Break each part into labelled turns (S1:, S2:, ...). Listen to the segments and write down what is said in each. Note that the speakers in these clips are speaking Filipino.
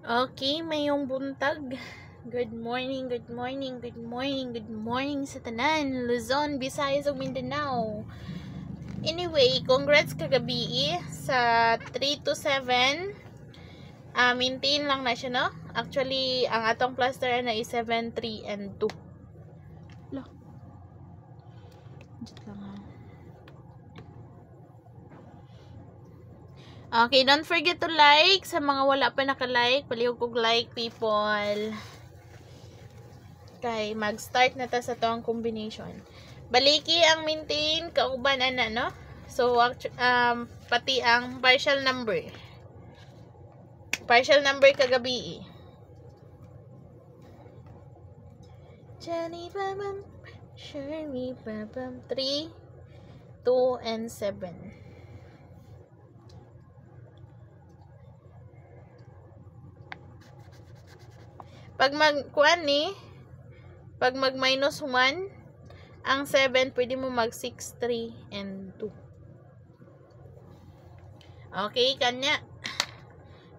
S1: Okay, mayong buntag. Good morning, good morning, good morning, good morning sa tanan, Luzon, Visayas ug Mindanao. Anyway, congrats kagabi sa 3 to 7. Maintain lang na siya, no? Actually, ang atong cluster na is 7, 3, and 2. Look. Okay, don't forget to like. Sa mga wala pa naka-like, palihog kog like, people. Kay mag-start na ta sa toang combination. Baliki ang maintain kauban ana, no? So pati ang partial number. Partial number kagabi. Jenny babam, Sherry babam, 3, 2, and 7. Pag pag mag minus 1, ang 7, pwede mo mag 6, 3, and 2. Okay, kanya.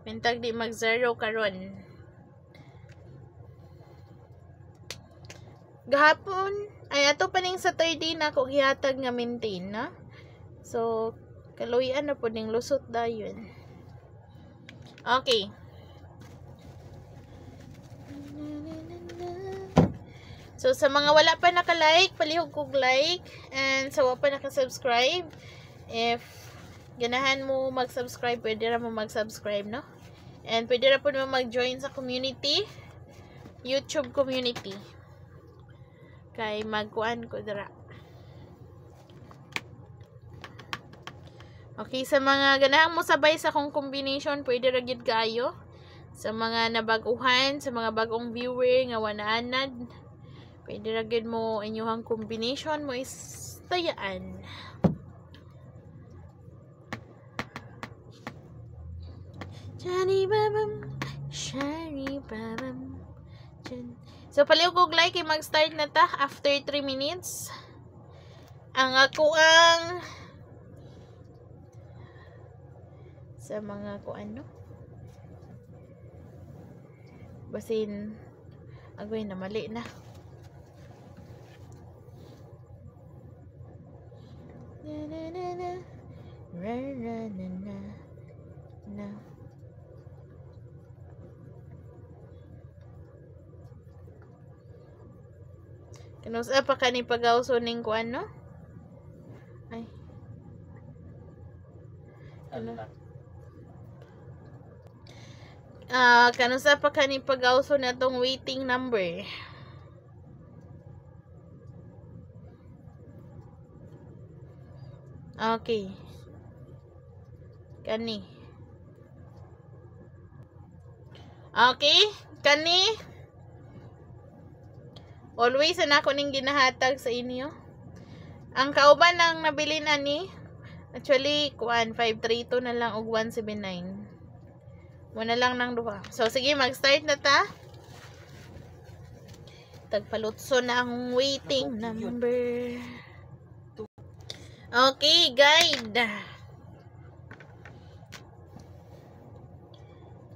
S1: Mintag di mag 0 karon. Gahapon, ay ato pa ning sa 3 day na ako gihatag nga maintain, na? So, kaluyan na po ning lusot dayon. Okay. So, sa mga wala pa naka-like, palihog kog like. And sa wala pa naka-subscribe, if ganahan mo mag-subscribe, pwede ra mo mag-subscribe, no? And pwede ra po mo mag-join sa community, YouTube community. Kay magkuan ko dira. Okay, sa mga ganahang mo sabay sa kong combination, pwede ra gyud kaayo. Sa mga nabaguhan, sa mga bagong viewer nga wanaanad, pwede ra gyud mo inyong combination mo is tayaan. Johnny babam, Shari babam. So, palihog kog like, mag-start na ta after 3 minutes. Ang ako ang sa mga kuan, no? Basin agoy na mali na. Na. Kanusa pa kani pag-auso ning kuan, no? Ay. Ano? Kanusa pa kani pag-auso na tong waiting number. Okay. Kani. Okay, kani. Always na ako ning ginahatag sa inyo. Ang kauban ng nabili na ni, actually, kuan 532 na lang og 179. Muna lang ng duha. So, sige, mag-start na ta. Tagpalutso na ang waiting number. Okay, guide.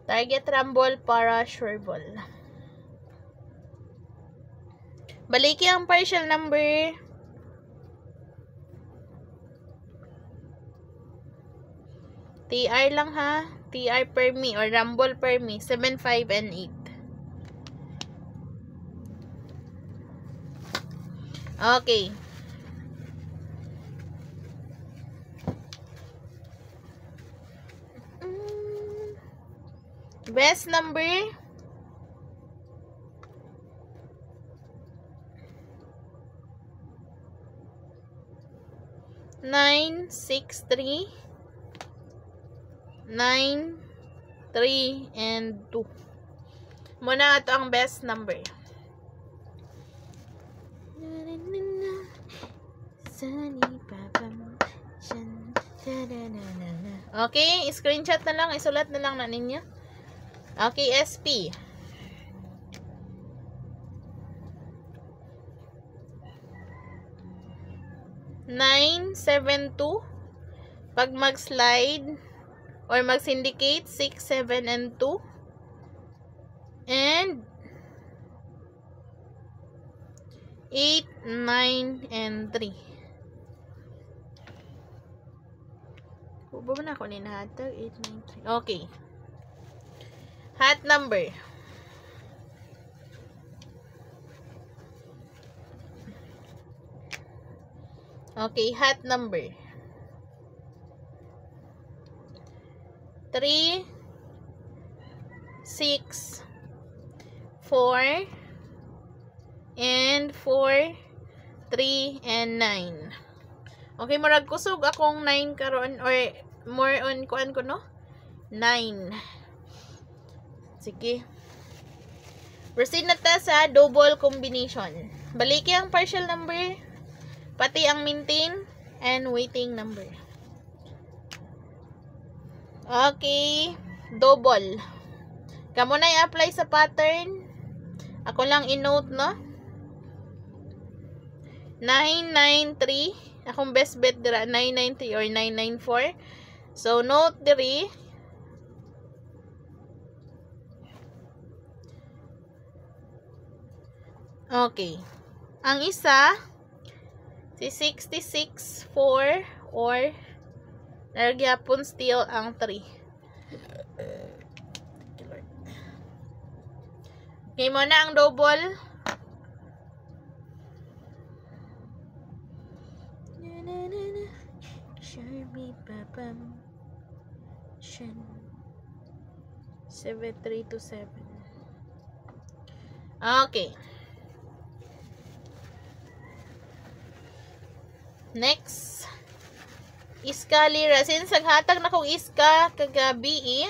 S1: Target rumble para sure ball. Baliki ang partial number. TR lang ha. TR per me or rumble per me. 7, 5, and 8. Okay. Best number. Nine, 6, 3, 9, 3, and 2. Muna ito ang best number. Okay, screenshot na lang, isulat na lang na ninyo. Okay, SP. Nine, 7, 2. Pag mag-slide or mag-syndicate, 6, 7, and 2. and 8, 9, and 3. Ubo na ako ni nahatag. 8, 9, 3. Okay. Hot number. Okay, hot number. 3, 6, 4, and 4, 3, and 9. Okay, marag kusog akong 9 karon or more on kuan ko no? 9. Sige. Proceed na ta sa double combination. Baliki ang partial number, pati ang maintain and waiting number. Okay, double. Kamo na i-apply sa pattern. Ako lang i-note, no? 993. Akong best bet dira 993 or 994. So note diri. Okay. Ang isa si 66 4 or nagyapon still ang 3. Okay mo na ang double. Sharmy Papam 7327. Okay. Next. Iska lira. Since naghatag na kong iska kagabi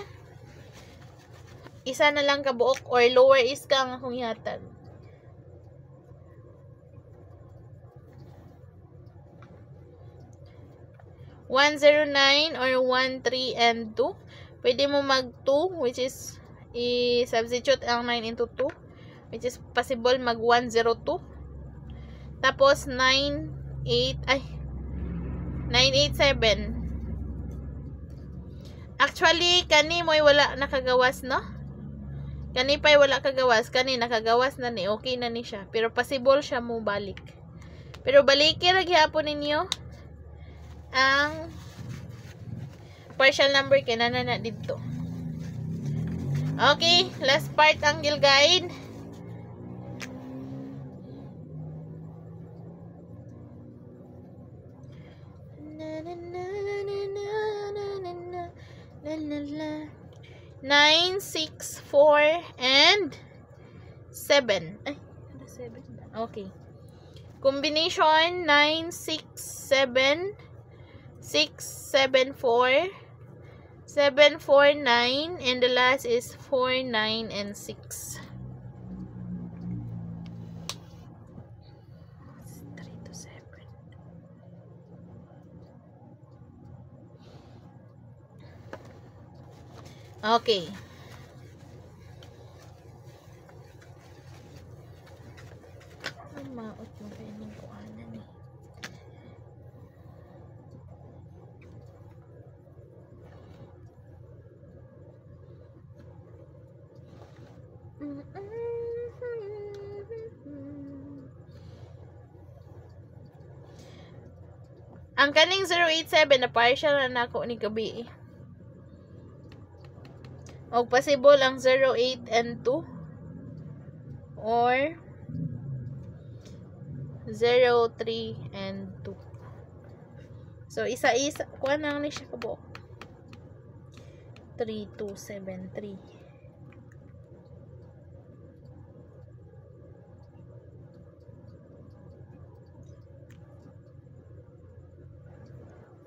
S1: isa na lang kabuok or lower iska ang akong ihatag. $109 or 13 and 2. Pwede mo mag 2 which is i-substitute ang 9 into 2 which is possible mag 102. Tapos 987. Actually kani mo'y wala nakagawas, no? Kani pa'y wala kagawas, kani nakagawas na ni, okay na ni siya. Pero possible siya mo balik. Pero baliki ra gyapon ninyo ang partial number kay nana dito. Okay, last part ang Gil Guide. Nine, 6, 4, and 7. Ay, 7. Okay. Combination 9, 6, 7, 6, 7, 4, 7, 4, 9, and the last is 4, 9, and 6. 3 to 7. Okay. Maot yung kanyang kuhanan eh. Ang kaning 087 na partial na nako ni gabi. O possible ang 08 and 2 or 03 and 2. So isa-isa kuha na ni siya kabo. 3273.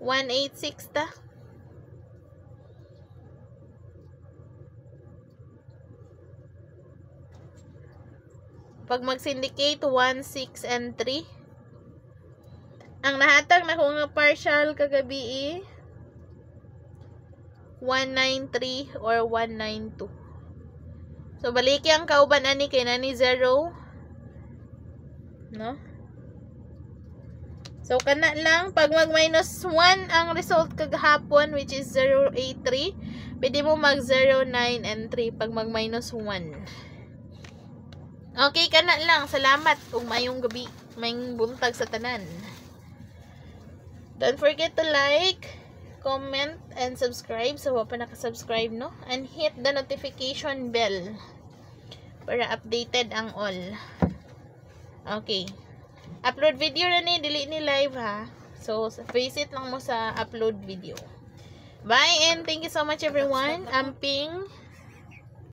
S1: $186 ta. Pag mag-syndicate 1, 6, and 3. Ang nahatag na kung partial kagabi 193 or 192. So baliki ang kauban ani kay nani 0. No? So kana lang pag mag minus 1 ang result kagahapon which is 083, pwede mo mag 0, 9 and 3 pag mag minus 1. Okay, kana lang. Salamat. Ug mayong gabi, mayong buntag sa tanan. Don't forget to like, comment, and subscribe sa wa pa naka-subscribe, no? And hit the notification bell para updated ang all. Okay. Upload video na ni, dili ni live ha. So, visit lang mo sa upload video. Bye and thank you so much everyone. Amping.